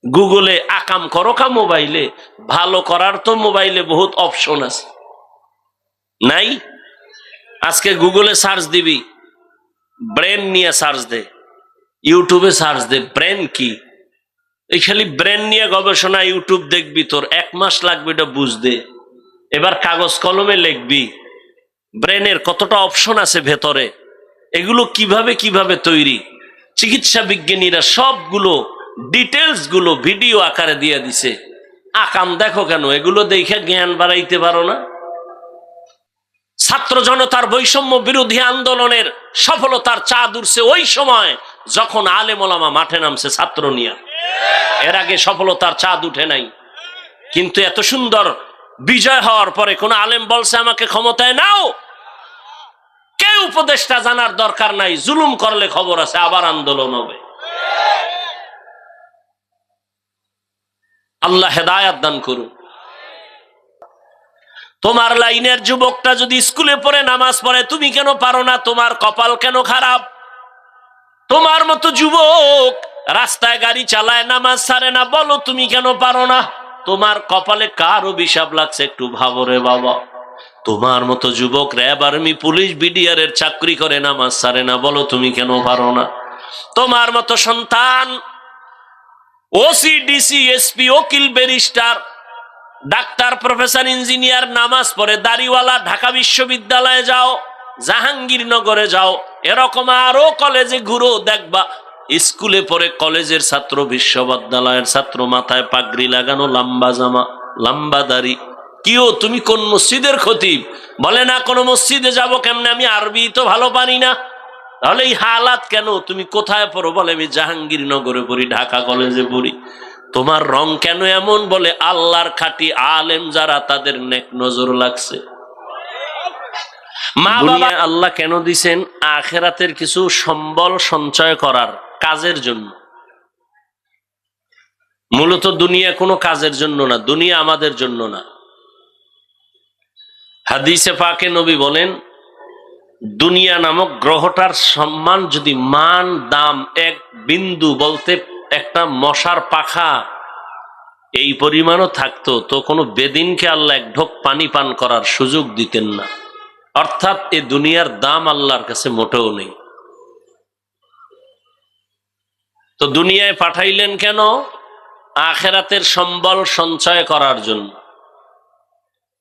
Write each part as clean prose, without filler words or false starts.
গুগলে আকাম করো কা মোবাইলে, ভালো করার তো মোবাইলে বহুত অপশন আছে, নাই? আজকে গুগলে সার্চ দিবি, ব্রেন নিয়ে সার্চ দে, ইউটিউবে সার্চ দে ব্রেন কি, এই খালি ব্রেন নিয়ে গবেষণা ইউটিউব দেখবি, তোর 1 মাস লাগবে এটা বুঝতে। এবার কাগজ কলমে লিখবি ব্রেনের কতটা অপশন আছে ভেতরে, এগুলো কিভাবে কিভাবে তৈরি, চিকিৎসা বিজ্ঞানীরা সবগুলো ডিটেলস গুলো ভিডিও আকারে দিয়ে দিছে। আকাম দেখো কেন? এগুলো দেখে জ্ঞান বাড়াইতে পারো না? ছাত্র জনতার বৈষম্য বিরোধী আন্দোলনের সফলতার চাঁদ উঠছে ওই সময় যখন আলেম ওলামা মাঠে নামছে ছাত্র নিয়ে। এর আগে সফলতার চাঁদ উঠে নাই। কিন্তু এত সুন্দর বিজয় হওয়ার পরে কোন আলেম বলছে আমাকে ক্ষমতায় নাও? কেউ উপদেষ্টা জানার দরকার নাই, জুলুম করলে খবর আছে, আবার আন্দোলন হবে। আল্লাহ হেদায়াত দান করুন। তোমার লাইনের যুবকটা যদি স্কুলে পড়ে নামাজ পড়ে, তুমি কেন পারো না? তোমার কপাল কেন খারাপ? তোমার মতো যুবক রাস্তায় গাড়ি চালায়, নামাজ ছাড়ে না, বলো তুমি কেন পারো না? তোমার কপালে কার অভিশাপ লাগছে একটু ভাবো রে বাবা। তোমার মতো যুবক র্যাব, আর্মি, পুলিশ, বিডিআর এর চাকরি করে, নামাজ ছাড়ে না, বলো তুমি কেন পারো না? তোমার মতো সন্তান ওসি, ডিসি, এসপি, উকিল, ব্যারিস্টার, ডাক্তার, প্রফেসর, ইঞ্জিনিয়ার, নামাজ পড়ে, দাড়িওয়ালা, ঢাকা বিশ্ববিদ্যালয়ে যাও, জাহাঙ্গীরনগরে যাও, এরকম আরো কলেজে ঘুরো, দেখবা স্কুলে পড়ে কলেজের ছাত্র, বিশ্ববিদ্যালয়ের ছাত্র, মাথায় পাগড়ি লাগানো, লম্বা জামা, লম্বা দাড়ি। কিও তুমি কোন মসজিদের খতিব? বলে না কোন মসজিদে যাব কেমনে, আমি আরবি তো ভালো পারি না। তাহলে এই হালাত কেন? তুমি কোথায় পড়ো? বলে আমি জাহাঙ্গীরনগরে পড়ি, ঢাকা কলেজে পড়ি। তোমার রং কেন এমন? বলে আল্লাহর খাঁটি আলেম যারা তাদের নেক নজর লাগছে। মা বাবা আল্লাহ কেন দিছেন? আখিরাতের কিছু সম্বল সঞ্চয় করার কাজের জন্য। মূলত দুনিয়া কোনো কাজের জন্য না, দুনিয়া আমাদের জন্য না। হাদিসে পাকে নবী বলেন, দুনিয়া নামক গ্রহটার সম্মান যদি মান দাম 1 বিন্দু, বলতে একটা মশার পাখা এই পরিমাণও থাকতো, তো কোনো বেদিনকে আল্লাহ 1 ঢোক পানি পান করার সুযোগ দিতেন না। অর্থাৎ এ দুনিয়ার দাম আল্লাহর কাছে মোটেও নেই। তো দুনিয়ায় পাঠাইলেন কেন? আখিরাতের সম্বল সঞ্চয় করার জন্য।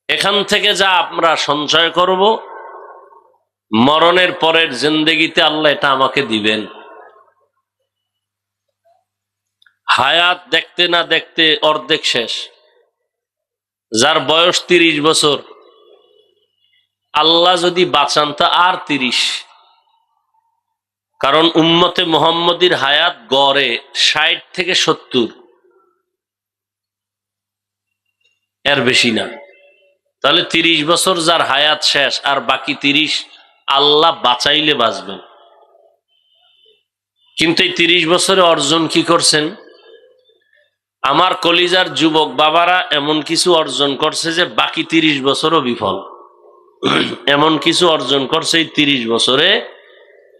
এখান থেকে যা আমরা সঞ্চয় করব, মরণের পরের জিন্দেগিতে আল্লাহ এটা আমাকে দিবেন। হায়াত দেখতে না দেখতে অর্ধেক শেষ। যার বয়স 30 বছর, আল্লাহ যদি বাঁচান তা আর 30। কারণ উম্মতে মুহাম্মদীর হায়াত গড়ে 60 থেকে 70, এর বেশি না। তাহলে 30 বছর যার হায়াত শেষ, আর বাকি 30 আল্লাহ বাঁচাইলে বাঁচবেন। কিন্তু এই 30 বছরে অর্জন কি করছেন? আমার কলিজার যুবক বাবারা এমন কিছু অর্জন করছে যে বাকি 30 বছরও বিফল। এমন কিছু অর্জন করছে এই 30 বছরে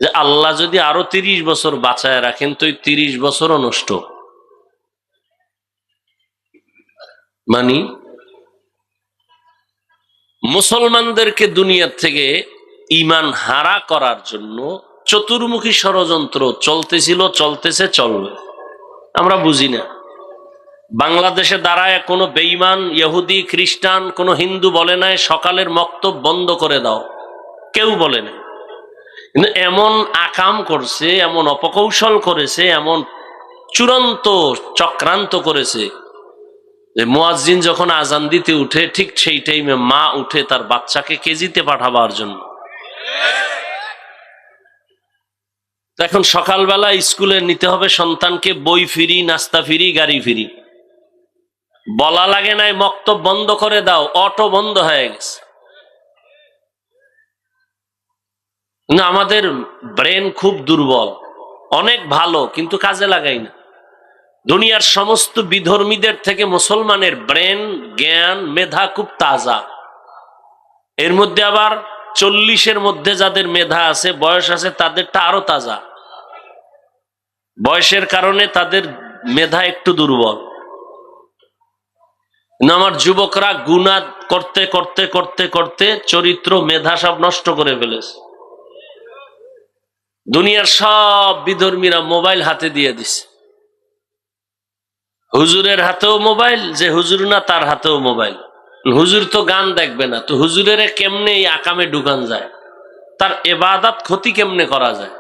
যে আল্লাহ যদি আরো 30 বছর বাঁচায় রাখেন তো এই 30 বছরও নষ্ট। মানে মুসলমানদেরকে দুনিয়ার থেকে ঈমান হারা করার জন্য চতুর্মুখী ষড়যন্ত্র চলতেছিল, চলতেছে, চলবে। আমরা বুঝি না। বাংলাদেশে দাঁড়ায় কোনো বেঈমান ইহুদি, খ্রিস্টান, কোনো হিন্দু বলে নাই সকালের মক্তব বন্ধ করে দাও, কেউ বলে নাই। কিন্তু এমন আকাম করছে, এমন অপকৌশল করেছে, এমন চূড়ান্ত চক্রান্ত করেছে যে মুয়াজ্জিন যখন আজান দিতে উঠে, ঠিক সেই টাইমে মা উঠে তার বাচ্চাকে কেজিতে পাঠাবার জন্য। এখন সকালবেলা স্কুলে নিতে হবে সন্তানকে, বই ফ্রি, নাস্তা ফ্রি, গাড়ি ফ্রি। বলা লাগে নাই মক্তব বন্ধ করে দাও, অটো বন্ধ হয়ে গেছে। কিন্তু আমাদের ব্রেন খুব দুর্বল, অনেক ভালো কিন্তু কাজে লাগাই না। দুনিয়ার সমস্ত বিধর্মীদের থেকে মুসলমানের ব্রেন, জ্ঞান, মেধা খুব তাজা। এর মধ্যে আবার 40-এর মধ্যে যাদের মেধা আছে, বয়স আছে, তাদেরটা আরো তাজা। বয়সের কারণে তাদের মেধা একটু দুর্বল। আমার যুবকরা গুনাহ করতে করতে করতে করতে চরিত্র মেধা সব নষ্ট করে ফেলেছে। দুনিয়ার সব বিধর্মীরা মোবাইল হাতে দিয়ে দিছে। হুজুরের হাতেও মোবাইল, যে হুজুর না তার হাতেও মোবাইল। হুজুর তো গান দেখবে না, তো হুজুরের কেমনে এই আকামে ঢুকান যায়, তার এবাদত ক্ষতি কেমনে করা যায়?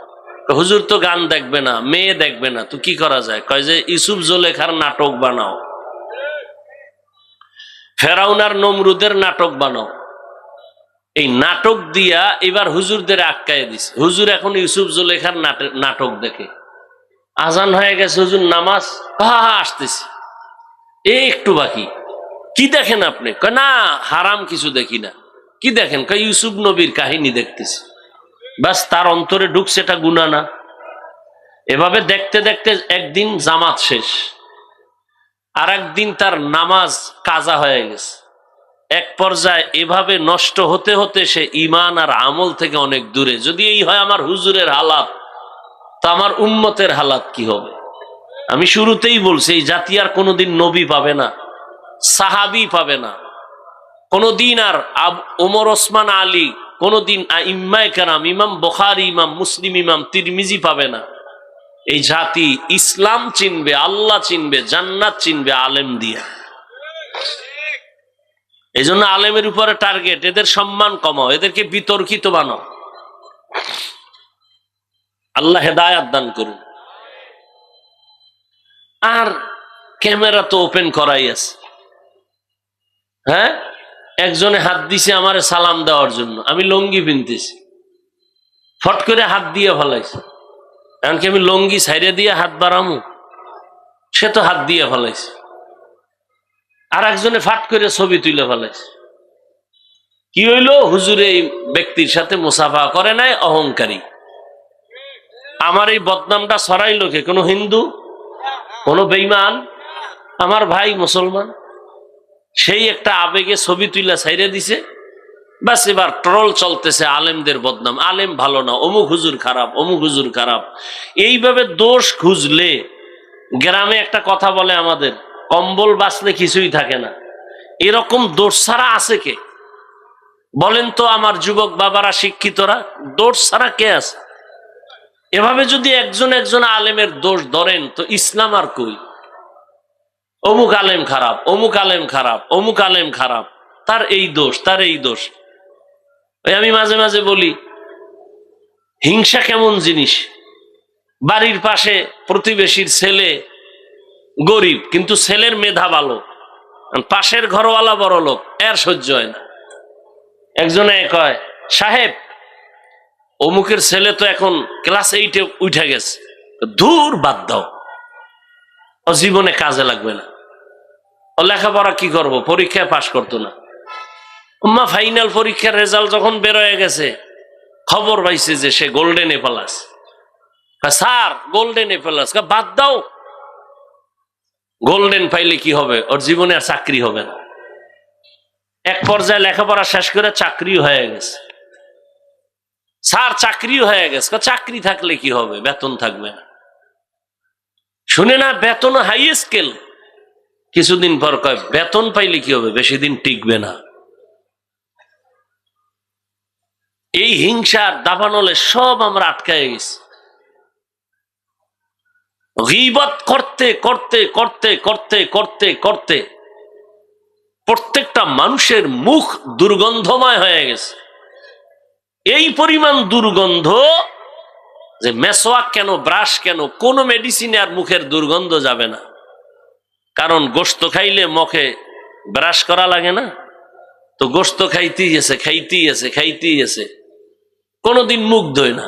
হুজুর তো গান দেখবে না, মেয়ে দেখবে না, তো কি করা যায়? কয় যে ইউসুফ জুলেখার নাটক বানাও, ফেরাউন আর নমরুদের নাটক বানাও। এই নাটক দিয়া এবার হুজুরদের আটকায় দিছে। হুজুর এখন ইউসুফ জুলেখার নাটক দেখে। আজান হয়ে গেছে, হুজুর নামাজ, হা হা আসতেছে, এই একটু বাকি। কি দেখেন আপনি? কয় না, হারাম কিছু দেখি না। কি দেখেন? কয় ইউসুফ নবীর কাহিনী দেখতেছি। বাস, তার অন্তরে ঢুকছে এটা গুনাহ না। এভাবে দেখতে দেখতে একদিন জামাত শেষ, আর একদিন তার নামাজ কাজা হয়ে গেছে। এক পর্যায়ে এভাবে নষ্ট হতে হতে সে ঈমান আর আমল থেকে অনেক দূরে। যদি এই হয় আমার হুজুরের হালাত, তা আমার উম্মতের হালাত কি হবে? আমি শুরুতেই বলছি, এই জাতি আর কোনোদিন নবী পাবে না, সাহাবী পাবে না কোনোদিন, আর ওমর ওসমান আলী কোনোদিন, ইম্মায়ে কেরাম, ইমাম বুখারী, ইমাম মুসলিম, ইমাম তিরমিজি পাবে না। এই জাতি ইসলাম চিনবে, আল্লাহ চিনবে, জান্নাত চিনবে আলেম দিয়া। এই জন্য আলেমের উপরে টার্গেট, এদের সম্মান কমাও, এদেরকে বিতর্কিত বানাও। আল্লাহ হেদায়াত দান করুন। আর ক্যামেরা তো ওপেন করাই আছে। হ্যাঁ, একজনে হাত দিছে আমারে সালাম দেওয়ার জন্য, আমি লঙ্গি পিনতেছি, ফট করে হাত দিয়ে ফেলাইছে। এমনকি আমি লঙ্গি ছাইড়ে দিয়ে হাত বাড়ামু, সে তো হাত দিয়ে ফেলাইছে। আর একজনে ফাট করে ছবি তুলে ফেলাইছে। কি হইলো? হুজুর এই ব্যক্তির সাথে মুসাফা করে নাই, অহংকারী। আমার এই বদনামটা ছড়াইলো কে? কোনো হিন্দু, কোনো বেঈমান? আমার ভাই মুসলমান। সেই একটা আবেগে ছবি তুলে ছাইড়ে দিছে। বাস, এবার ট্রল চলতেছে, আলেমদের বদনাম, আলেম ভালো না, অমুক হুজুর খারাপ, অমুক হুজুর খারাপ। এইভাবে দোষ খুঁজলে, গ্রামে একটা কথা বলে আমাদের, কম্বল বাঁচলে কিছুই থাকে না। এরকম দোষ ছাড়া আছে কে? বলেন তো আমার যুবক বাবারা, শিক্ষিতরা, দোষ ছাড়া কে আছে? এভাবে যদি একজন একজন আলেমের দোষ ধরেন, তো ইসলাম আর কই? অমুক আলেম খারাপ, অমুক আলেম খারাপ, অমুক আলেম খারাপ, তার এই দোষ, তার এই দোষ। আমি মাঝে মাঝে বলি, হিংসা কেমন জিনিস? বাড়ির পাশে প্রতিবেশীর ছেলে গরিব, কিন্তু ছেলের মেধা ভালো, পাশের ঘরওয়ালা বড় লোক, এর সহ্য হয় না। একজনে কয়, সাহেব অমুকের ছেলে তো এখন ক্লাস 8-এ উঠে গেছে। দূর, বাদ দাও, ও জীবনে কাজে লাগবে না, ও লেখাপড়া কি করবো, পরীক্ষায় পাশ করতো না। ফাইনাল পরীক্ষার রেজাল্ট যখন বের হয়ে গেছে, খবর পাইছে যে সে golden A plus. Sir golden A plus. বাদ দাও, গোল্ডেন পাইলে কি হবে? ওর জীবনে আর চাকরি হবে না। এক পর্যায়ে লেখাপড়া শেষ করে চাকরিও হয়ে গেছে। স্যার চাকরিও হয়ে গেছে। চাকরি থাকলে কি হবে? বেতন থাকবে না। শুনে না, বেতন হাই স্কেল। কিছুদিন পর কয়, বেতন পাইলে কি হবে? বেশি দিন টিকবে না। এই হিংসার দাবানলে সব আমরা আটকায় গেছি। গীবত করতে করতে করতে করতে করতে করতে প্রত্যেকটা মানুষের মুখ দুর্গন্ধময় হয়ে গেছে। এই পরিমাণ দুর্গন্ধ যে মেসওয়াক কেন, ব্রাশ কেন, কোন মেডিসিনে আর মুখের দুর্গন্ধ যাবে না। কারণ গোশত খাইলে মুখে ব্রাশ করা লাগে না, তো গোশত খাইতেই আছে, খাইতেই আছে, খাইতেই আছে, কোনদিন মুখ ধোয় না,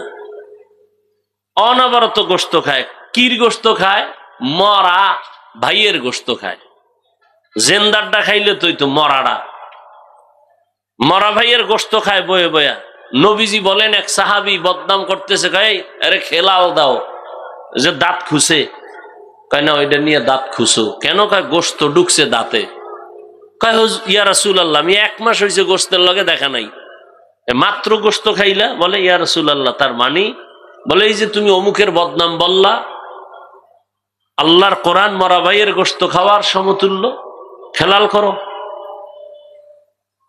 অনবরত গোশত খায়। কির গোশত খায়? মরা ভাইয়ের গোশত খায়। জেন্দারটা খাইলে তো মরাটা, মরা ভাইয়ের গোশত খায় বয়ে বয়া। নবীজি বলেন, এক সাহাবী বদনাম করতেছে, কয় আরে খেলাও দাও, যে দাঁত খুঁজে। কয় না, ওইটা নিয়ে দাঁত খুঁজো কেন? কয় গোশত ঢুকছে দাঁতে। কয় ইয়া রাসূলুল্লাহ, আমি 1 মাস হয়েছে গোশতের লগে দেখা নাই, মাত্র গোশত খাইলা? বলে ইয়া রাসূলুল্লাহ, তার মানে? বলে এই যে তুমি অমুকের বদনাম বললা, আল্লাহর কোরআন মরা ভাইয়ের গোশত খাওয়ার সমতুল্য। খেলাল করো।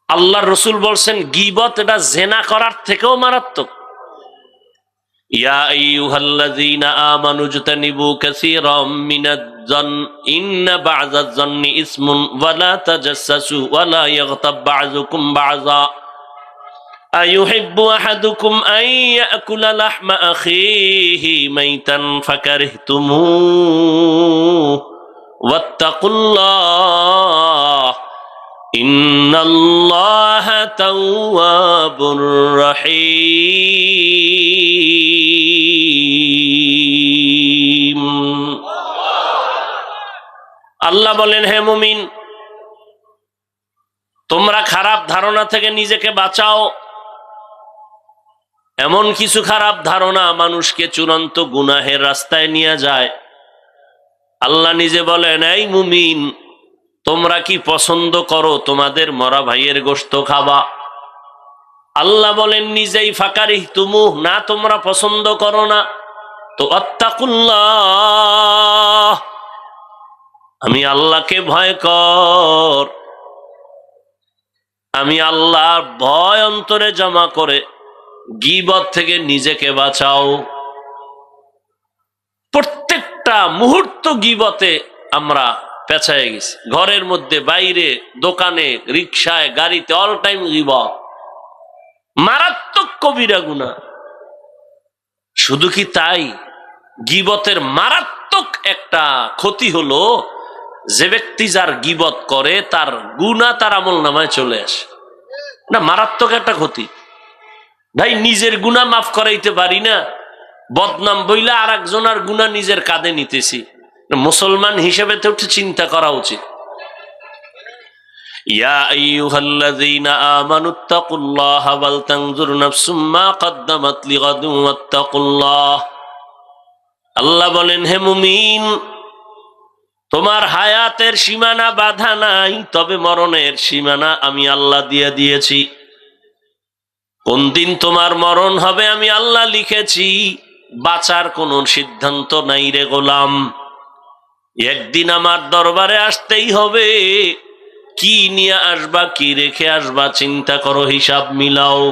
আল্লাহর রসুল বলছেন গীবত এটা জেনা করার থেকেও মারাত্মক। ইয়া আইয়ুহাল্লাযীনা আমানু জতানিবু কাসীরাম মিনাজ-জন ইন্না বা'যাজ-জন্নি ইসমুন ওয়া লা তাজাসসু ওয়া লা ইয়াগতাব বা'যুকুম বা'যা আইয়ুহিব্বু আহাদুকুম আন ইয়াকুলা লাহমা আখিহি মাইতান ফাকারিহতুমুহু ওয়াত্তাকুল্লাহ ইন্নাল্লাহা তাওয়াবুর রহিম। আল্লাহ বলেন, হে মুমিন, তোমরা খারাপ ধারণা থেকে নিজেকে বাঁচাও। এমন কিছু খারাপ ধারণা মানুষকে চূড়ান্ত গুনাহের রাস্তায় নিয়ে যায়। আল্লাহ নিজে বলেন, এই মুমিন, তোমরা কি পছন্দ করো তোমাদের মরা ভাইয়ের গোশত খাবা? আল্লাহ বলেন নিজেই, ফাকারিহতুমুহ, না তোমরা পছন্দ করো না তো আত্তাকুল্লাহ, আমি আল্লাহকে ভয় কর। আমি আল্লাহর ভয় অন্তরে জমা করে গীবত থেকে নিজেকে বাঁচাও। প্রত্যেকটা মুহূর্ত গীবতে আমরা পেঁচায় গেছি, ঘরের মধ্যে, বাইরে, দোকানে, রিকশায়, গাড়িতে, অল টাইম গীবত। মারাত্মক কবিরা গুনাহ। শুধু কি তাই, গীবতের মারাত্মক একটা ক্ষতি হলো যে ব্যক্তি যার গীবত করে তার গুনাহ তার আমলনামায় চলে আসে। না, মারাত্মক একটা ক্ষতি। ভাই, নিজের গুনাহ মাফ করাইতে পারি না, বদনাম বইলা আর একজনের গুনাহ নিজের কাঁধে নিতেছি। মুসলমান হিসেবে তো একটু চিন্তা করা উচিত। ইয়া আইয়ুহাল্লাযীনা আমানুত্তাকুল্লাহা ওয়াল তানজুর নাফসুম মা কদ্দামাত লিগাদিন ওয়াত্তাকুল্লাহ। আল্লাহ বলেন, হে মুমিন, তোমার হায়াতের সীমানা বাধা নাই, তবে মরণের সীমানা আমি আল্লাহ দিয়ে দিয়েছি। কোন দিন তোমার মরণ হবে আমি আল্লাহ লিখেছি। বাঁচার কোন সিদ্ধান্ত নাই রে গোলাম। একদিন আমার দরবারে আসতেই হবে। কি নিয়ে আসবা, কি রেখে আসবা, চিন্তা করো, হিসাব মিলাও।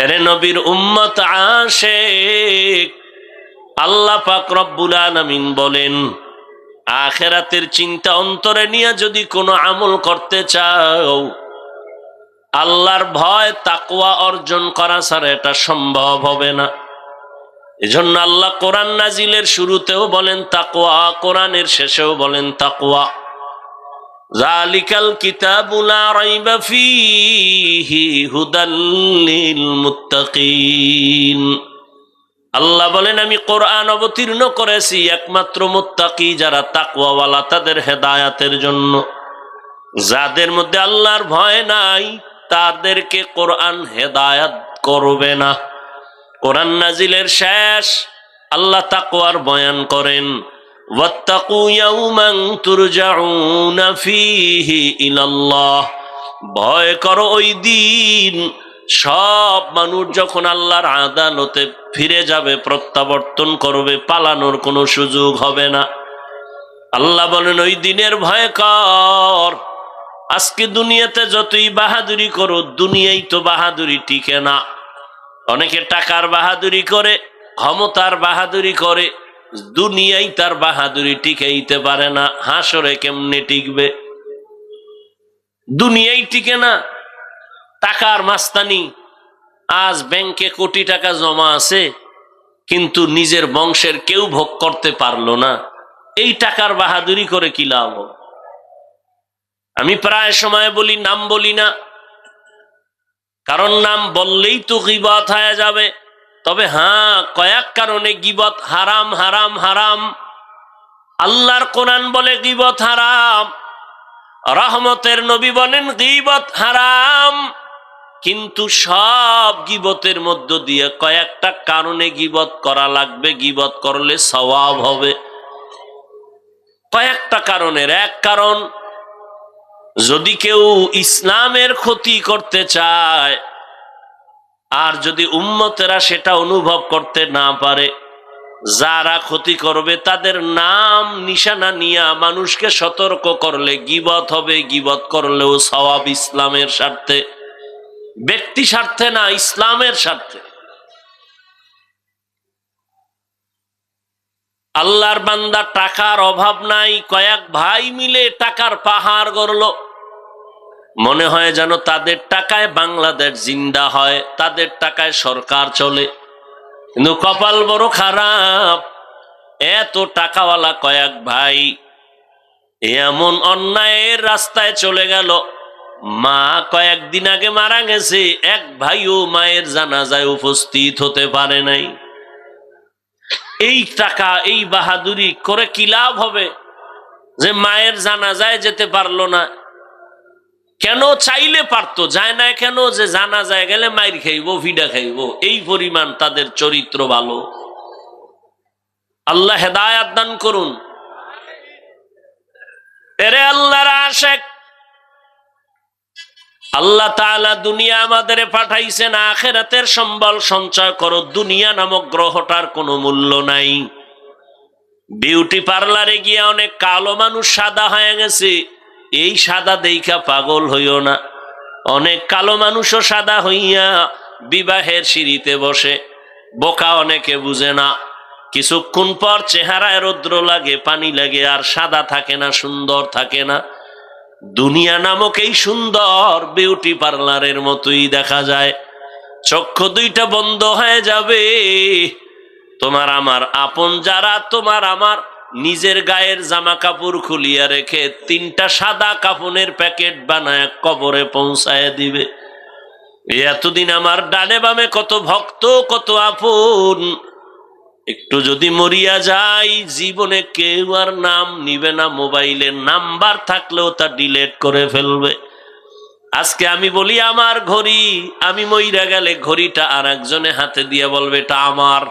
এরে নবীর উম্মত আশিক, আল্লাহ পাক রব্বুল আলামিন বলেন, আখিরাতের চিন্তা অন্তরে নিয়ে যদি কোনো আমল করতে চাও, আল্লাহর ভয় তাকওয়া অর্জন করা ছাড়া এটা সম্ভব হবে না। এজন্য আল্লাহ কোরআন নাজিলের শুরুতেও বলেন তাকওয়া, কোরআনের শেষেও বলেন তাকওয়া। যালিকাল কিতাবু লা রাইবা ফীহি হুদাল লিল মুত্তাকিন। আল্লাহ বলেন, আমি কোরআন অবতীর্ণ করেছি একমাত্র মুত্তাকি যারা তাকওয়াওয়ালা তাদের হেদায়াতের জন্য। যাদের মধ্যে আল্লাহর ভয় নাই তাদেরকে কোরআন হেদায়াত করবে না। কোরআন নাজিলের শেষ আল্লাহ তাকওয়ার বয়ান করেন, ওয়াত্তাকু ইয়াওমান তুরজাউনা ফীহি ইলাল্লাহ। ভয় করো ওই দিন সব মানুষ যখন আল্লাহর আদালতে ফিরে যাবে, প্রত্যাবর্তন করবে, পালানোর কোনো সুযোগ হবে না। আল্লাহ বলেন, ওই দিনের ভয় কর। আজকে দুনিয়াতে যতই বাহাদুরি করো, দুনিয়াই তো বাহাদুরি টিকে না। অনেকে টাকার বাহাদুরি করে, ক্ষমতার বাহাদুরি করে, দুনিয়াই তার বাহাদুরি টিকাইতে পারে না। হাসরে কেমনে টিকবে? দুনিয়াই টিকে না। টাকার মাস্তানি, আজ ব্যাংকে কোটি টাকা জমা আছে কিন্তু নিজের বংশের কেউ ভোগ করতে পারলো না। এই টাকার বাহাদুরি করে কি লাভ? আমি প্রায় সময় বলি, নাম বলি না, কারণ নাম বললেই তো গীবত হয়ে যাবে। তবে হ্যাঁ, কয়েক কারণে গীবত হারাম, হারাম, হারাম। আল্লাহর কোরআন বলে গীবত হারাম, রহমতের নবী বলেন গীবত হারাম। কিন্তু সব গীবতের মধ্য দিয়ে কয়েকটা কারণে গীবত করা লাগবে, গীবত করলে সওয়াব হবে। কয়েকটা কারণের এক কারণ, যদি কেউ ইসলামের ক্ষতি করতে চায় আর যদি উম্মতেরা সেটা অনুভব করতে না পারে, যারা ক্ষতি করবে তাদের নাম নিশানা নিয়া মানুষকে সতর্ক করলে গীবত হবে, গীবত করলেও সওয়াব ইসলামের স্বার্থে, ব্যক্তি স্বার্থে না, ইসলামের স্বার্থে। আল্লাহর বান্দা টাকার অভাব নাই, কয়েক ভাই মিলে টাকার পাহাড় গড়ল। মনে হয় যেন তাদের টাকায় বাংলাদেশ জিন্দা হয়, তাদের টাকায় সরকার চলে। কিন্তু কপাল বড় খারাপ, এত টাকাওয়ালা কয়েক ভাই এমন অন্যায়ের রাস্তায় চলে গেল। মা কয়েকদিন আগে মারা গেছে, এক ভাইও মায়ের জানাজায় উপস্থিত হতে পারে নাই। এই টাকা, এই বাহাদুরি করে কি লাভ হবে যে মায়ের জানাজায় যেতে পারলো না? কেন? চাইলে পারতো, যায় না কেন? যে জানাজায় গেলে মাইর খাইব, ভিডা খাইব। এই পরিমাণ তাদের চরিত্র ভালো। আল্লাহ হেদায়াত দান করুন। এরে আল্লাহর আশিক, আল্লাহ তাআলা দুনিয়া আমাদের পাঠাইছেন আখিরাতের সম্বল সঞ্চয় করো। দুনিয়া নামক গ্রহটার কোনো মূল্য নাই। বিউটি পার্লারে গিয়ে অনেক কালো মানুষ সাদা হয়ে গেছে, এই সাদা দেইখা পাগল হইও না। অনেক কালো মানুষও সাদা হইয়া বিবাহের সিঁড়িতে বসে। বোকা অনেকে বুঝে না, কিছুক্ষণ পর চেহারায় রৌদ্র লাগে, পানি লাগে, আর সাদা থাকে না, সুন্দর থাকে না। দুনিয়া নামক এই সুন্দর বিউটি পার্লারের মতোই দেখা যায়। চক্ষু দুইটা বন্ধ হয়ে যাবে। তোমার আমার আপন যারা তোমার আমার নিজের গায়ের জামা কাপড় খুলিয়া রেখে তিনটা সাদা কাফনের প্যাকেট বানায় কবরে পৌঁছায় দিবে। এতদিন আমার ডানে বামে কত ভক্ত, কত আপন, একটু যদি মরিয়া যাই জীবনে কেউ আর নাম নিবে না। মোবাইলে নাম্বার থাকলেও তা ডিলিট করে ফেলবে। আজকে আমি বলি আমার ঘড়ি, আমি মইরা গেলে ঘড়িটা আর একজনে হাতে দিয়ে বলবে এটা আমার।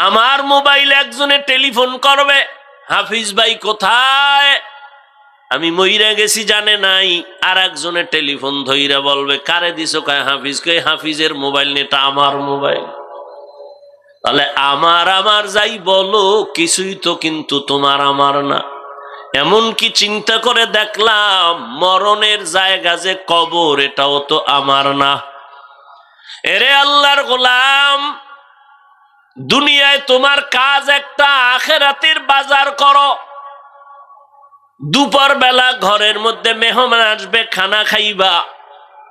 আমার মোবাইল একজনে টেলিফোন করবে, হাফিজ ভাই কোথায়? আমি মইরা গেছি জানে নাই, আর একজনে টেলিফোন ধইরা বলবে কারে দিছো? কয় হাফিজ। কয় হাফিজের মোবাইল নেটা আমার মোবাইল। তাহলে আমার আমার যাই বলো, কিছুই তো কিন্তু তোমার আমার না। এমন কি চিন্তা করে দেখলাম মরণের জায়গা যে কবর, এটাও তো আমার না। এরে আল্লাহর গোলাম, দুনিয়ায় তোমার কাজ একটা, আখিরাতের বাজার করো। দুপুর বেলা ঘরের মধ্যে মেহমান আসবে, খানা খাইবা,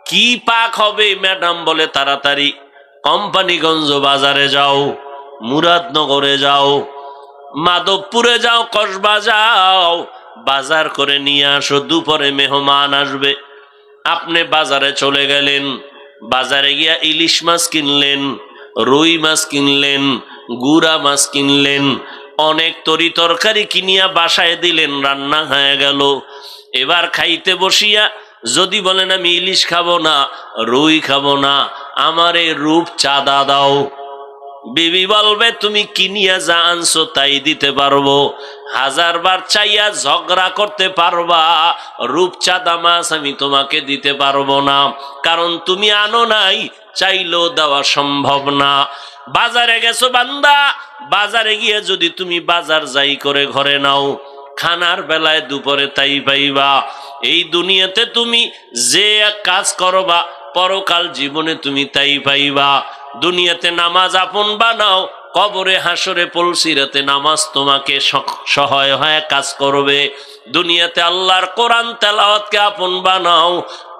কি পাক হবে? ম্যাডাম বলে তাড়াতাড়ি কোম্পানিগঞ্জ বাজারে যাও, মুরাদনগরে যাও, মাধবপুরে যাও, কসবা যাও, বাজার করে নিয়ে আসো। দুপুরে মেহমান আসবে। আপনি বাজারে চলে গেলেন, বাজারে গিয়া ইলিশ মাছ কিনলেন, রুই মাছ কিনলেন, গুড়া মাছ কিনলেন, অনেক তরি তরকারি কিনিয়া বাসায় দিলেন, রান্না হয়ে গেল। এবার খাইতে বসিয়া যদি বলেন আমি ইলিশ খাবো না, রুই খাবো না, আমার এই রূপ চাঁদা দাও, বিবি বলবে তুমি কিনিয়া যা আনছো তাই দিতে পারবো। হাজারবার চাইয়া ঝগড়া করতে পারবা, রূপচাঁদা মাছ আমি তোমাকে দিতে পারবো না, কারণ তুমি আনো নাই, চাইলেও দেওয়া সম্ভব না। বাজারে গেছো বান্দা, বাজারে গিয়ে যদি তুমি বাজার যাই করে ঘরে নাও, খানার বেলায় দুপুরে তাই পাইবা। এই দুনিয়াতে তুমি যে এক কাজ করবা, পরকাল জীবনে তুমি তাই পাইবা। দুনিয়াতে নামাজ আপন বানাও, কবরে হাসরে পলসিরাতে নামাজ তোমাকে সহায় হয়ে কাজ করবে। দুনিয়াতে আল্লাহর কোরআন তেলাওয়াতকে আপন বানাও,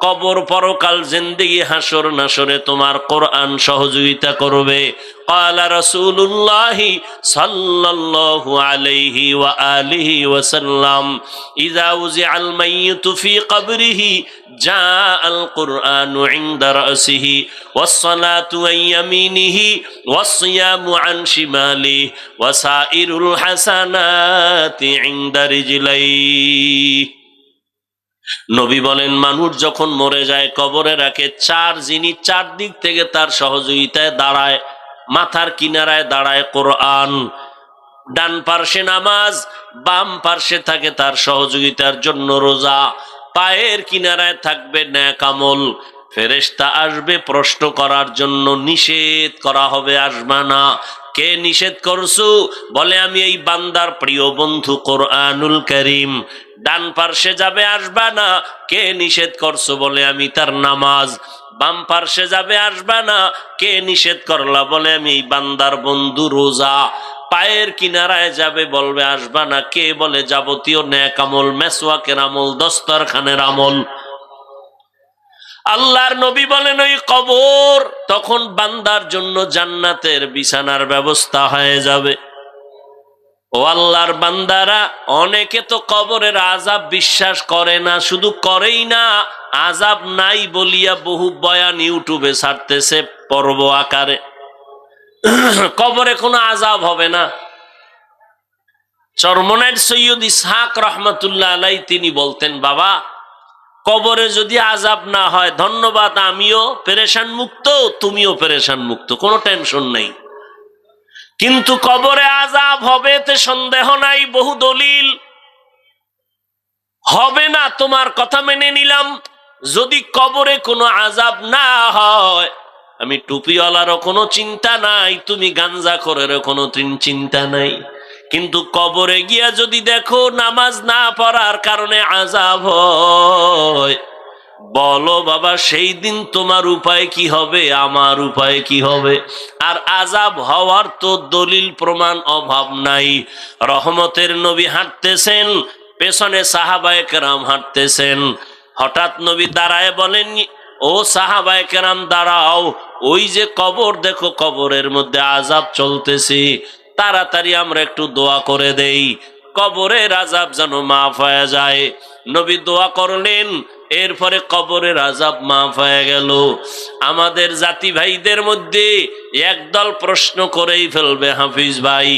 কবর পরকাল জিন্দেগি হাসর নাসরে তোমার কোরআন সহযোগিতা করবে। ক্বালা রাসূলুল্লাহি সাল্লাল্লাহু আলাইহি ওয়া আলিহি ওয়াসাল্লাম, ইযা উযিআল মাইয়িতু ফি কবরিহি জাআল কুরআনু ইনদা রাসিহি ওয়াস সালাতু আন ইয়ামিনিহি ওয়াস সিয়ামু আন শিমালিহি ওয়া সাইরুল হাসানাতি ইনদা রিজলাইহি। নবী বলেন মানুষ যখন মরে যায় কবরে রাখে চার জিনিস, চার দিক থেকে তার সহযোগিতায় দাঁড়ায়। মাথার কিনারায় দাঁড়ায় কোরআন, ডান পার্শ্বে নামাজ, বাম পার্শ্বে থাকে তার সহযোগিতার জন্য রোজা, পায়ের কিনারায় থাকবে নেক আমল। ফেরেশতা আসবে প্রশ্ন করার জন্য, নিষেধ করা হবে আসবে না। কে নিষেধ করছো? বলে আমি এই বান্দার প্রিয় বন্ধু কোরআনুল কারীম। ডান পার্শ্বে যাবে আসবা না, কে নিষেধ করছো? বলে আমি তার নামাজ। বাম পার্শ্বে যাবে আসবা না, কে নিষেধ করলা? বলে আমি এই বান্দার বন্ধু রোজা। পায়ের কিনারায় যাবে বলবে আসবা না, কে? বলে যাবতীয় নেক আমল, মেসওয়াকের আমল, দস্তরখানের আমল। আল্লাহর নবী বলেন ওই কবর তখন বান্দার জন্য জান্নাতের বিছানার ব্যবস্থা হয়ে যাবে। ও আল্লাহর বান্দারা, অনেকে তো কবরের আযাব বিশ্বাস করে না, শুধু করেই না, আযাব নাই বলিয়া বহু বয়ান ইউটিউবে ছাড়তেছে পর্ব আকারে। কবরে কোনো আযাব হবে না। চরমনাইর সৈয়দ ইসহাক রহমাতুল্লাহ আলাই তিনি বলতেন, বাবা কবরে যদি আযাব না হয়, ধন্যবাদ, আমিও পেরেশান মুক্ত, তুমিও পেরেশান মুক্ত, কোনো টেনশন নেই। কিন্তু কবরে আযাব হবে এতে সন্দেহ নাই, বহু দলিল। হবে না তোমার কথা মেনে নিলাম। যদি কবরে কোনো আযাব না হয়, আমি টুপিওয়ালারও কোনো চিন্তা নাই, তুমি গাঞ্জাখোরেরও কোনো চিন্তা নাই। কিন্তু কবরে গিয়া যদি দেখো নামাজ না পড়ার কারণে আযাব হয়, বলো বাবা সেই দিন তোমার উপায় কি হবে, আমার উপায় কি হবে? আর আযাব হওয়ার তো দলিল প্রমাণ অভাব নাই। রহমতের নবী হাঁটতেছেন, পেছনে সাহাবায়ে কেরাম হাঁটতেছেন। হঠাৎ নবী দাঁড়ায় বলেন, ও সাহাবায়ে কেরাম দাঁড়াও, ওই যে কবর দেখো, কবরের মধ্যে আযাব চলতেছে, তাড়াতাড়ি আমরা একটু দোয়া করে দেই, কবরের আযাব যেন মাফ হয়ে যায়। নবী দোয়া করলেন, এরপরে কবরের আযাব মাফ হয়ে গেল। আমাদের জাতি ভাইদের মধ্যে একদল প্রশ্ন করেই ফেলবে, হাফিজ ভাই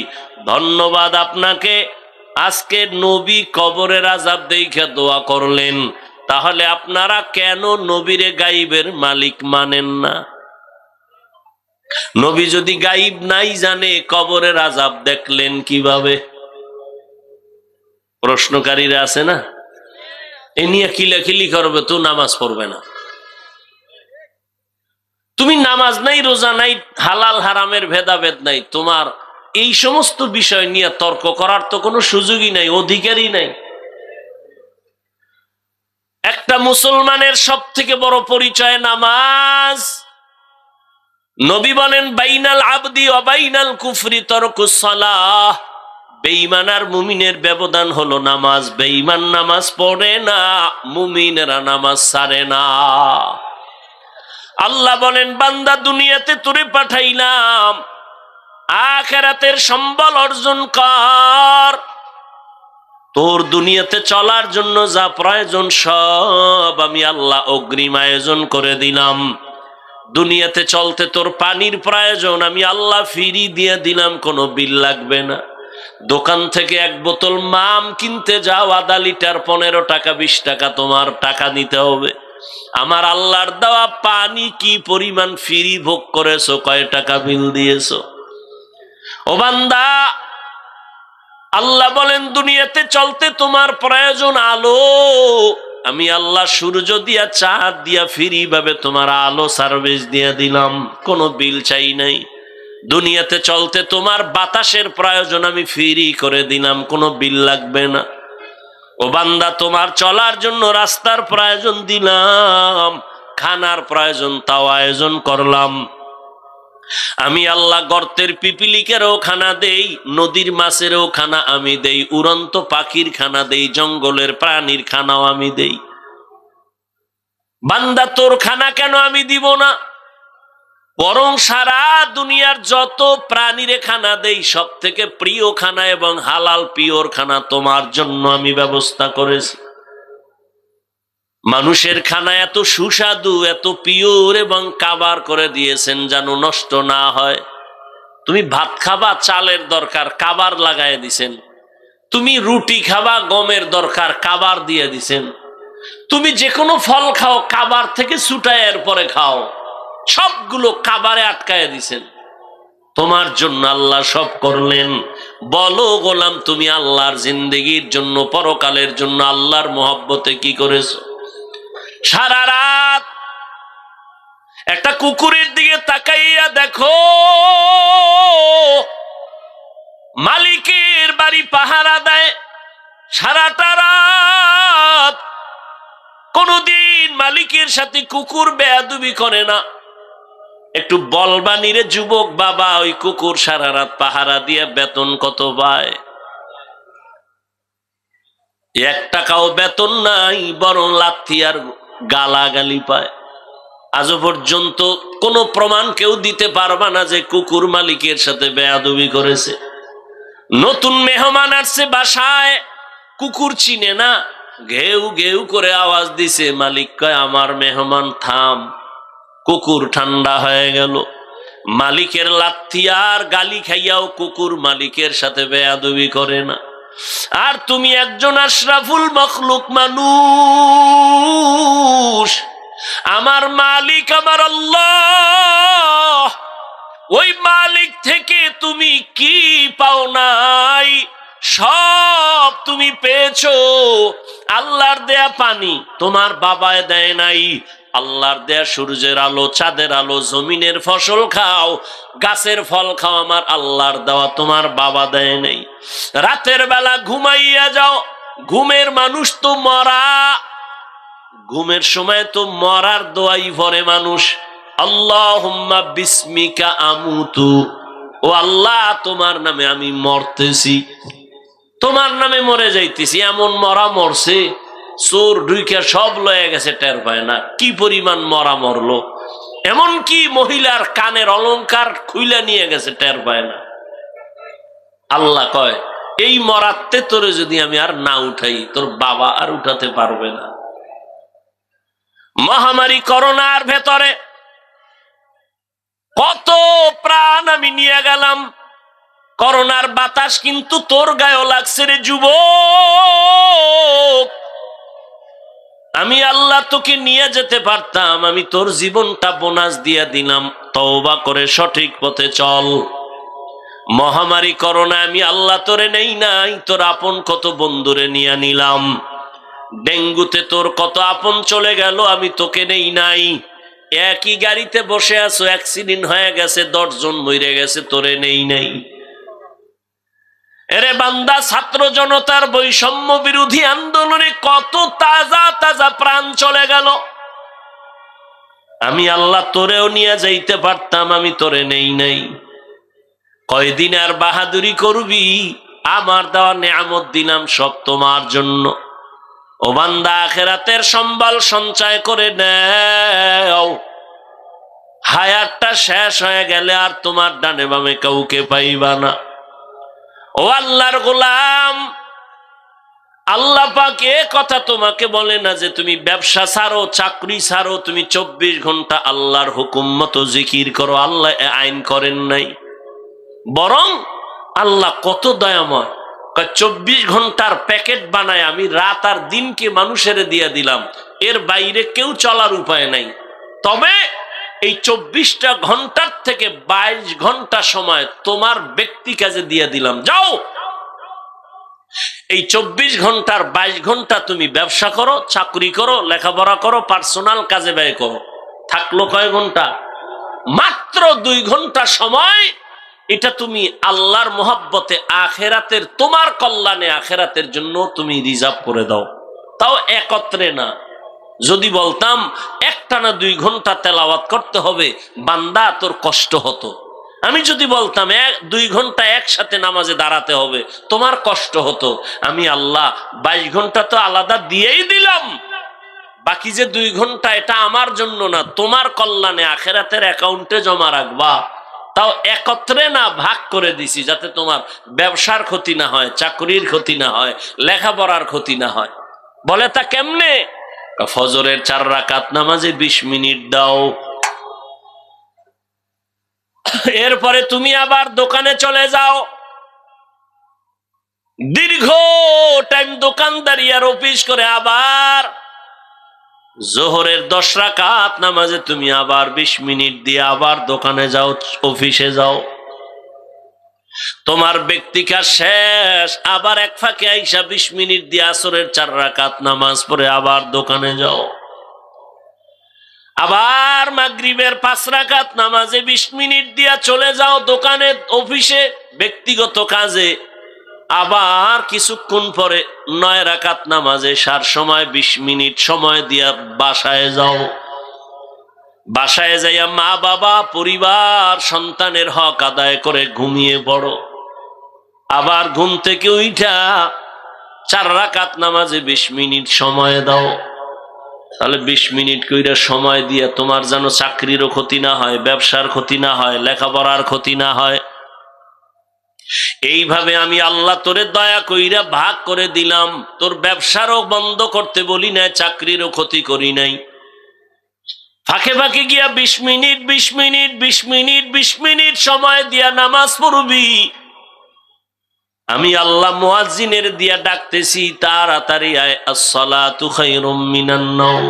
ধন্যবাদ আপনাকে, আজকে নবী কবরের আযাব দেখে দোয়া করলেন, তাহলে আপনারা কেন নবীরে গাইবের মালিক মানেন না? নবী যদি গাইব নাই জানে, কবরের আযাব দেখলেন কিভাবে? প্রশ্নকারীরা আছে না, এ নিয়ে কিলাকিলি করবে, তো নামাজ পড়বে না। তুমি নামাজ নাই, রোজা নাই, হালাল হারামের ভেদাভেদ নাই, তোমার এই সমস্ত বিষয় নিয়ে তর্ক করার তো কোনো সুযোগই নাই, অধিকারই নাই। একটা মুসলমানের সব থেকে বড় পরিচয় নামাজ। নবী বলেন, বাইনাল আবদি ওয়া বাইনাল কুফরি তারকুস সালাহ। বেঈমান আর মুমিনের ব্যবধান হলো নামাজ। বেঈমান নামাজ পড়ে না, মুমিনেরা নামাজ ছাড়ে না। আল্লাহ বলেন, বান্দা দুনিয়াতে তোরে পাঠাইলাম, আখিরাতের সম্বল অর্জন কর। তোর দুনিয়াতে চলার জন্য যা প্রয়োজন সব আমি আল্লাহ অগ্রিম আয়োজন করে দিলাম। দুনিয়াতে চলতে তোর পানির প্রয়োজন, আমি আল্লাহ ফ্রি দিয়ে দিলাম, কোনো বিল লাগবে না। দোকান থেকে এক বোতল মাম কিনতে যাও, আধা লিটার 15 টাকা 20 টাকা তোমার টাকা নিতে হবে। আমার আল্লাহর দেওয়া পানি কি পরিমাণ ফ্রি ভোগ করেছো, কয় টাকা বিল দিয়েছো? ও বান্দা, আল্লাহ বলেন দুনিয়াতে চলতে তোমার প্রয়োজন আলো, আমি আল্লাহ সূর্য দিয়া চাঁদ দিয়া ফ্রি ভাবে তোমার আলো সার্ভিস দিয়া দিলাম, কোনো বিল চাই নাই। দুনিয়াতে চলতে তোমার বাতাসের প্রয়োজন, আমি ফ্রি করে দিলাম, কোনো বিল লাগবে না। ও বান্দা, তোমার চলার জন্য রাস্তার প্রয়োজন দিলাম, খানার প্রয়োজন তাও আয়োজন করলাম। আমি আল্লাহ গর্তের পিপিলিকেরও খানা দেই, নদীর মাছেরও খানা আমি দেই, উড়ন্ত পাখির খানা দেই, জঙ্গলের প্রাণীর খানাও আমি দেই। বান্দা, তোর খানা কেন আমি দিব না? বরং সারা দুনিয়ার যত প্রাণীরে খানা দেই, সব থেকে প্রিয় খানা এবং হালাল পিওর খানা তোমার জন্য আমি ব্যবস্থা করেছি। মানুষের খানা এত সুস্বাদু, এত পিওর এবং কাবার করে দিয়েছেন যেন নষ্ট না হয়। তুমি ভাত খাবা, চালের দরকার, কাবার লাগায় দিছেন। তুমি রুটি খাবা, গমের দরকার, কাবার দিয়ে দিছেন। তুমি যে কোনো ফল খাও, কাবার থেকে ছুটায় এরপরে খাও, সবগুলো কাবারে আটকায় দিছেন। তোমার জন্য আল্লাহ সব করলেন। বলো গোলাম, তুমি আল্লাহর জিন্দেগির জন্য, পরকালের জন্য আল্লাহর মহব্বতে কি করেছো? সারা রাত একটা কুকুরের দিকে তাকাইয়া দেখো, মালিকের বাড়ি পাহারা দেয় সারাটা রাত, কোনদিন মালিকের সাথে কুকুর বেয়াদবি করে না। একটু বলবানি রে যুবক বাবা, ওই কুকুর সারা রাত পাহারা দিয়ে বেতন কত পায়? 1 টাকাও বেতন নাই, বরং লাথি আর গালাগালি পায়। আজও পর্যন্ত কোনো প্রমাণ কেউ দিতে পারবা না যে কুকুর মালিকের সাথে বেয়াদবি করেছে। নতুন মেহমান আসছে বাসায়, কুকুর চিনে না, ঘেউ ঘেউ করে আওয়াজ দিছে, মালিক কয় আমার মেহমান থাম। কুকুর ঠান্ডা হয়ে গেল। মালিকের লাথি আর গালি খাইয়াও কুকুর মালিকের সাথে বেয়াদবি করে না। আর তুমি একজন আশরাফুল মখলুক মানুষ, আমার মালিক আমার আল্লাহ, ওই মালিক থেকে তুমি কি পাও নাই? সব তুমি পেয়েছো। আল্লাহর দেয়া পানি তোমার বাবায় দেয় নাই, আল্লাহর দেয়া সূর্যের আলো, চাঁদের আলো, জমিনের ফসল খাও, গাছের ফল খাও, আমার আল্লাহর দেওয়া তোমার বাবা দেয় নাই। রাতের বেলা ঘুমাইয়া যাও, ঘুমের মানুষ তো মরা, ঘুমের সময় তো মরার দোয়াই পড়ে মানুষ। আল্লাহুম্মা বিসমিকা আমুতু, ও আল্লাহ তোমার নামে আমি মরতেছি, তোমার নামে মরে যাইতেছি। এমন মরা মরছে, চোর ঢুইকা সব লয়ে গেছে, টের পায় না কি পরিমাণ মরা মরলো। এমন কি মহিলার কানের অলংকার খুইলা নিয়ে গেছে, টের পায় না। আল্লাহ কয় এই মরাতে তোরে যদি আমি আর না উঠাই, তোর বাবা আর উঠাতে পারবে না। মহামারী করোনার ভেতরে কত প্রাণ আমি নিয়ে গেলাম, করোনার বাতাস কিন্তু তোর গায়েও লাগছে রে যুবক। আমি আল্লাহ তোকে নিয়ে যেতে পারতাম, আমি তোর জীবনটা বোনাস দিয়ে দিলাম, তওবা করে সঠিক পথে চল। মহামারী করোনা আমি আল্লাহ তোরে নেই নাই, তোর আপন কত বন্ধুরে নিয়ে নিলাম। ডেঙ্গুতে তোর কত আপন চলে গেল, আমি তোকে নেই নাই। একই গাড়িতে বসে আছো, অ্যাক্সিডেন্ট হয়ে গেছে, 10 জন মরে গেছে, তোরে নেই নাই। এরে বান্দা, ছাত্র জনতার বৈষম্য বিরোধী আন্দোলনে কত তাজা তাজা প্রাণ চলে গেল, আমি আল্লাহ তোরেও নিয়ে যাইতে পারতাম, আমি তোরে নেই নাই। কয়দিন আর বাহাদুরি করবি? আমার দেওয়া নেয়ামত দিলাম সব তোমার জন্য। ও বান্দা, আখিরাতের সম্বল সঞ্চয় করে নাও, হায়াতটা শেষ হয়ে গেলে আর তোমার ডানে বামে কাউকে পাইবা না। ও আল্লাহর গোলাম, আল্লাহ পাক এ কথা তোমাকে বলে না যে তুমি ব্যবসা ছাড়ো, চাকরি ছাড়ো, তুমি 24 ঘন্টা আল্লাহর হুকুম মতো জিকির করো। আল্লাহ আইন করেন নাই, বরং আল্লাহ কত দয়াময়, 24 ঘন্টার প্যাকেট বানায় আমি রাত আর দিনকে মানুষের দিয়ে দিলাম, এর বাইরে কেউ চলার উপায় নাই। তবে এই 24টা ঘন্টার থেকে 22 ঘন্টা সময় তোমার ব্যক্তি কাজে দিয়ে দিলাম, যাও এই 24 ঘন্টার 22 ঘন্টা তুমি ব্যবসা করো, চাকরি করো, লেখাপড়া করো, পার্সোনাল কাজে ব্যয় করো। থাকলো কয় ঘন্টা? মাত্র 2 ঘন্টা সময়। এটা তুমি আল্লাহর মোহাব্বতে, আখেরাতের তোমার কল্যাণে, আখেরাতের জন্য তুমি রিজার্ভ করে দাও। তাও একত্রে না। যদি বলতাম একটানা 2 ঘন্টা তেলাওয়াত করতে হবে, বান্দা তোর কষ্ট হতো। আমি যদি বলতাম 2 ঘন্টা একসাথে নামাজে দাঁড়াতে হবে, তোমার কষ্ট হতো। আমি আল্লাহ 22 ঘন্টা তো আলাদা দিয়েই দিলাম, বাকি যে 2 ঘন্টা এটা আমার জন্য না, তোমার কল্যাণে আখেরাতের অ্যাকাউন্টে জমা রাখবা। তাও একত্রে না, ভাগ করে দিছি, যাতে তোমার ব্যবসার ক্ষতি না হয়, চাকরির ক্ষতি না হয়, লেখাপড়ার ক্ষতি না হয়। বলে তা কেমনে? ফজরের 4 রাকাত নামাজে 20 মিনিট দাও, এরপরে তুমি আবার দোকানে চলে যাও, দীর্ঘ টাইম দোকানদারি আর অফিস করে আবার জোহরের 10 রাকাত নামাজে তুমি আবার 20 মিনিট দিয়ে আবার দোকানে যাও, অফিসে যাও। তোমার ব্যক্তিকা শেষ, আবার এক ফাঁকে আইসা 20 মিনিট দিয়ে আসরের 4 রাকাত নামাজ পড়ে আবার দোকানে যাও। আবার মাগরিবের 5 রাকাত নামাজে 20 মিনিট দিয়া চলে যাও দোকানে, অফিসে, ব্যক্তিগত কাজে। আবার কিছুক্ষণ পরে 9 রাকাত নামাজে সার সময় 20 মিনিট সময় দিয়া বাসায় যাও। বাসায় যাইয়া মা বাবা, পরিবার, সন্তানের হক আদায় করে ঘুমিয়ে পড়ো। আবার ঘুম থেকে উঠা 4 রাকাত নামাজে 20 মিনিট সময় দাও। তাহলে 20 মিনিট কইরা সময় দিয়ে তোমার যেন চাকরিরও ক্ষতি না হয়, ব্যবসার ক্ষতি না হয়, লেখাপড়ার ক্ষতি না হয়। এইভাবে আমি আল্লাহ তোরে দয়া কইরা ভাগ করে দিলাম। তোর ব্যবসারও বন্ধ করতে বলি নাই, চাকরিরও ক্ষতি করি নাই। ফাঁকে ফাঁকে গিয়া 20 মিনিট 20 মিনিট 20 মিনিট 20 মিনিট সময় দিয়া নামাজ পড়বি। আমি আল্লাহ মুয়াজ্জিনের দিয়া ডাকতেছি, তাড়াতাড়ি আয়, আসসালাতু খায়রুম মিনান নাওম।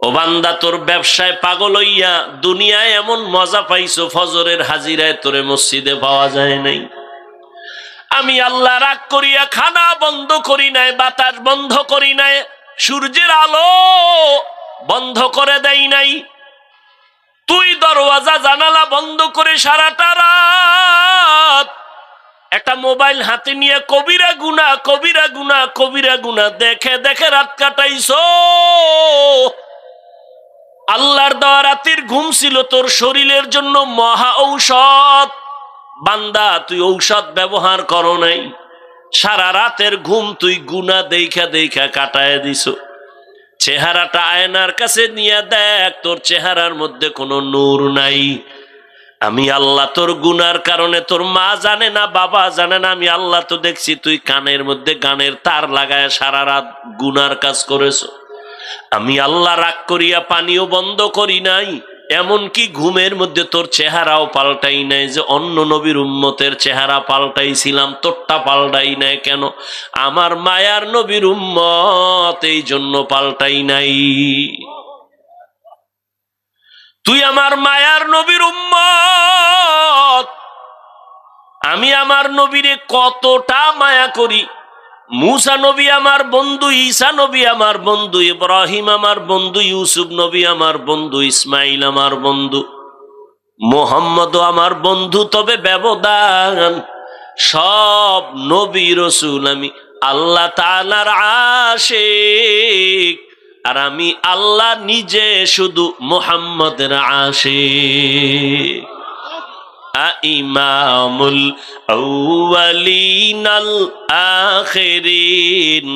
ও বান্দা, তোর ব্যবসায় পাগল হইয়া দুনিয়ায় এমন মজা পাইছো, ফজরের হাজিরায় তোরে মসজিদে পাওয়া যায় নাই। আমি আল্লাহ রাগ করিয়া খানা বন্ধ করি নাই, বাতাস বন্ধ করি নাই, সূর্যের আলো বন্ধ করে দেই নাই। তুই দরওয়াজা জানালা বন্ধ করে সারাটা রাত একটা মোবাইল হাতে নিয়ে কবিরা গুনাহ কবিরা গুনাহ কবিরা গুনাহ দেখে দেখে রাত কাটাইছো। আল্লাহর দেওয়া রাতের ঘুম ছিল তোর শরীরের জন্য মহা ঔষধ। বান্দা, তুই ঔষধ ব্যবহার করো নাই, সারা রাতের ঘুম তুই গুনাহ দেখা দেখা কাটায় দিছো। চেহারাটা আয়নার কাছে নিয়ে দেখ, তোর চেহারার মধ্যে কোনো নূর নাই। আমি আল্লাহ তোর গুনার কারণে, তোর মা জানে না, বাবা জানে না, আমি আল্লাহ তো দেখছি তুই কানের মধ্যে গানের তার লাগায় সারা রাত গুনার কাজ করেছো। আমি আল্লাহ রাগ করিয়া পানিও বন্ধ করি নাই, এমনকি ঘুমের মধ্যে তোর চেহারাও পাল্টাই নাই। যে অন্য নবীর উম্মতের চেহারা পাল্টাইছিলাম, তোরটা পাল্টাই নাই কেন? আমার মায়ার নবীর উম্মত, এই জন্য পাল্টাই নাই। তুই আমার মায়ার নবীর উম্মত। আমি আমার নবীরে কতটা মায়া করি। মুসা নবী আমার বন্ধু, ঈসা নবী আমার বন্ধু, ইব্রাহিম আমার বন্ধু, ইউসুফ নবী আমার বন্ধু, ইসমাইল আমার বন্ধু, মুহাম্মদ আমার বন্ধু। তবে ব্যবধান, সব নবী রাসূল আমি আল্লাহ তাআলার আশিক, আর আমি আল্লাহ নিজে শুধু মুহাম্মদের আশিক। ইমামুল আউয়ালিনাল আখিরিন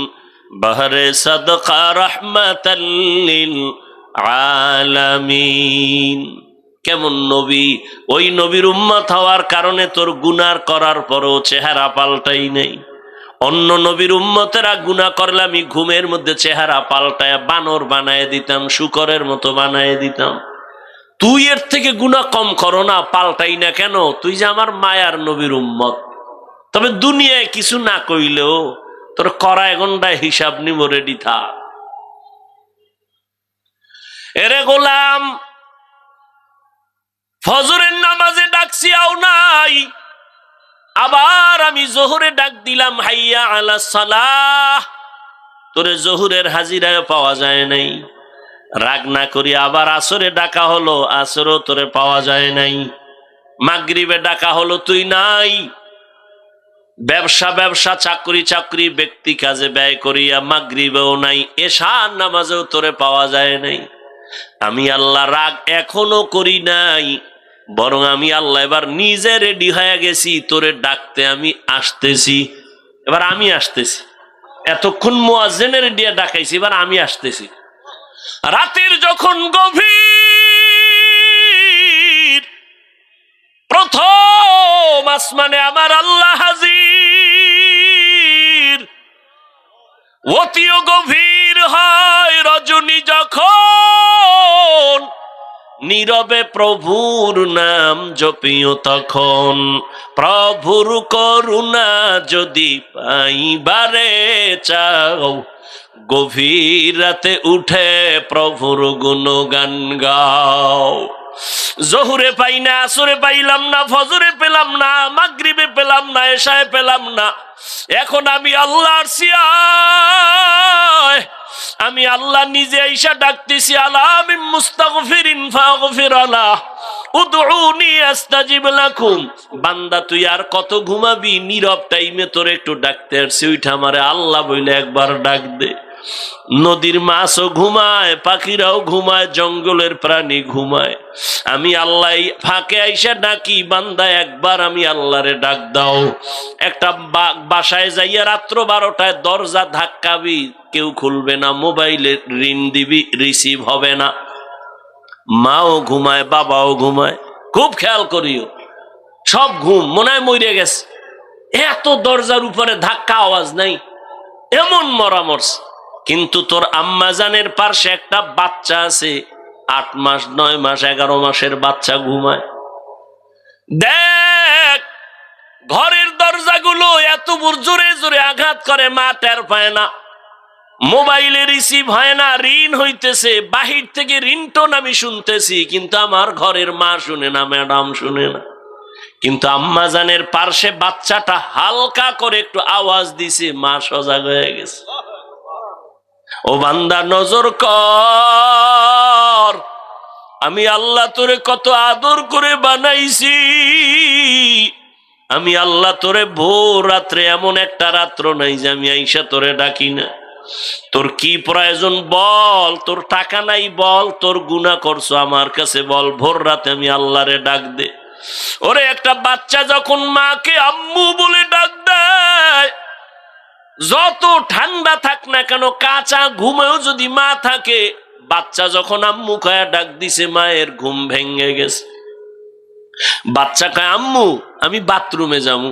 বহরে সাদকা রাহমাতাল লিল আলামিন। কেমন নবী! ওই নবীর উম্মত হওয়ার কারণে তোর গুনার করার পরও চেহারা পাল্টাই নেই। অন্য নবীর উম্মতেরা গুনাহ করলে আমি ঘুমের মধ্যে চেহারা পাল্টায় বানর বানায় দিতাম, শূকরের মতো বানায় দিতাম। তুই এর থেকে গুনাহ কম করো না, পাল্টাই না কেন? তুই যে আমার মায়ার নবীর উম্মত। তবে দুনিয়ায় কিছু না কইলেও তোর করা ঘন্টায় হিসাব নিব, রেডি থাক। এরে গোলাম, ফজরের নামাজে ডাকছি আও নাই, আবার আমি জোহরে ডাক দিলাম হাইয়া আলাস সালাহ, তোরে জোহরের হাজিরায় পাওয়া যায় নাই। রাগ না করি আবার আসরে ডাকা হলো, আসরও তোরে পাওয়া যায় নাই। মাগরিবে ডাকা হলো, তুই নাই। ব্যবসা ব্যবসা, চাকরি চাকরি, ব্যক্তি কাজে ব্যয় করিয়া মাগরিবেও নাই, এশার নামাজেও তোরে পাওয়া যায় নাই। আমি আল্লাহ রাগ এখনো করি নাই, বরং আমি আল্লাহ এবার নিজে রেডি হয়ে গেছি, তোরে ডাকতে আমি আসতেছি। এবার আমি আসতেছি, এতক্ষণ মুয়াজ্জিনের দিয়ে ডাকাইছি, এবার আমি আসতেছি। রাতের যখন গভীর, প্রথম আসমানে আমার আল্লাহ হাজির। অতিও গভীর হয় রজনী যখন, নীরবে প্রভুর নাম জপিও তখন। প্রভুর করুণা যদি পাইবারে চাও, গভীর রাতে উঠে প্রভুর গুণগান গাও। জোহরে পাই না, আসরে পাইলাম না, ফজরে পেলাম না, মাগরিবে পেলাম না, এশায় পেলাম না। এখন আমি আল্লাহর সিয়ায় আমি আল্লাহ নিজে আইসা ডাকতেছি, আলা মিন মুস্তাগফিরিন ফাগফির লাহ, উদউনি আস্তাজিব লাকুম। বান্দা তুই আর কত ঘুমাবি? নীরব টাইমে তোর একটু ডাকতে আসছি, ওইটা আমারে আল্লাহ বইলে একবার ডাক দে। নদীর মাছও ঘুমায়, পাখিরাও ঘুমায়, জঙ্গলের প্রাণী ঘুমায়, আমি আল্লাহ ফাঁকে আইসা ডাকি, বান্দা একবার আমি আল্লাহরে ডাক দাও। একটা বাসায় যাইয়া রাত্র 12টায় দরজা ধাক্কাবি, কেউ খুলবে না, মোবাইলে রিং দিবি, রিসিভ হবে না। মাও ঘুমায়, বাবাও ঘুমায়, খুব খেয়াল করিও, সব ঘুম, মনে হয় মরে গেছে। এত দরজার উপরে ধাক্কা, আওয়াজ নাই, এমন মরামর্শ। কিন্তু তোর আম্মাজানের পাশে একটা বাচ্চা আছে, 8 মাস 9 মাস 11 মাসের বাচ্চা ঘুমায়। দেখ ঘরের দরজাগুলো এত জোরে জোরে আঘাত করে, মা টের পায় না, মোবাইলে রিসিভ হয় না, রিং হইতেছে, বাহির থেকে রিংটোন আমি শুনতেছি, কিন্তু আমার ঘরের মা শুনে না, ম্যাডাম শুনে না। কিন্তু আম্মাজানের পাশে বাচ্চাটা হালকা করে একটু আওয়াজ দিছে, মা সজাগ হয়ে গেছে। ও বান্দা নজর কর, আমি আল্লাহ তোরে কত আদর করে বানাইছি। আমি আল্লাহ তোরে ভোর রাত্রে, এমন একটা রাত্র নাই যে আমি আইসা তোরে ডাকি না। তোর কি প্রয়োজন বল, তোর টাকা নাই বল, তোর গুনাহ করছো আমার কাছে বল, ভোর রাতে আমি আল্লাহরে ডাক দে। ওরে একটা বাচ্চা যখন মাকে আম্মু বলে ডাক দেয়, যত ঠান্ডা থাক না কেন, কাঁচা ঘুমেও যদি মা থাকে, বাচ্চা যখন আম্মু কয়া ডাক দিছে, মায়ের ঘুম ভেঙে গেছে। বাচ্চা কয় আম্মু আমি বাথরুমে যাবো,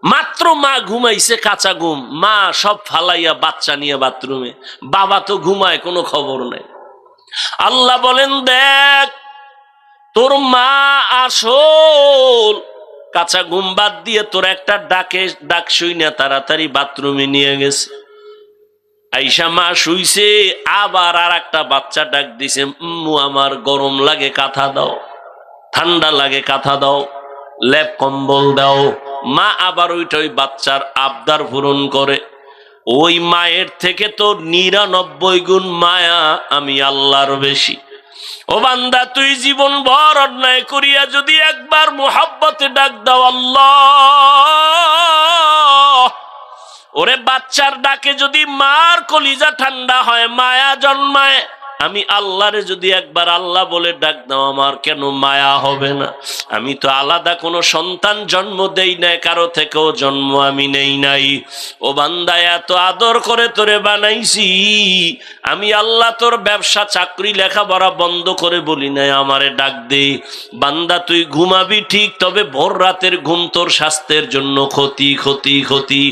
মাত্র মা ঘুমাইছে, কাঁচা ঘুম, মা সব ফালাইয়া বাচ্চা নিয়ে বাথরুমে, বাবা তো ঘুমায়, কোনো খবর নাই। আল্লাহ বলেন দেখ তোর মা আসল কাঁচা ঘুম বাদ দিয়ে তোর একটা ডাক শুই না তাড়াতাড়ি বাথরুমে নিয়ে গেছে। আইসা মা শুইছে, আবার আর একটা বাচ্চা ডাক দিছে, আমার গরম লাগে কাঁথা দাও, ঠান্ডা লাগে কাঁথা দাও, লেপ কম্বল দাও। মা আবার ওই বাচ্চার আবদার পূরণ করে। ওই মায়ের থেকে তো 99 গুণ মায়া আমি আল্লাহর বেশি। ও বান্দা তুই জীবন ভর অন্যায় করিয়া যদি একবার মুহাব্বতে ডাক দাও আল্লাহ, ওরে বাচ্চার ডাকে যদি মার কলিজা ঠান্ডা হয়, মায়া জন্মায়, আমি আল্লাহরে যদি একবার আল্লাহ বলে ডাক দাও, আমার কেন মায়া হবে না? আমি তো আলাদা কোনো সন্তান জন্ম দেই নাই, কারো থেকেও জন্ম আমি নেই নাই। ও বান্দা এত আদর করে তোরে বানাইছি, আমি আল্লাহ তোর ব্যবসা চাকরি লেখাপড়া বন্ধ করে বলি নাই আমারে ডাক দে। বান্দা তুই ঘুমাবি ঠিক, তবে ভোর রাতের ঘুম তোর স্বাস্থ্যের জন্য ক্ষতি ক্ষতি ক্ষতি।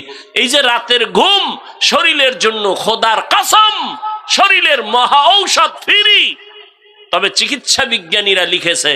এই যে রাতের ঘুম শরীরের জন্য খোদার কসম শরীরের মহা ঔষধ ফ্রি। তবে চিকিৎসা বিজ্ঞানীরা লিখেছে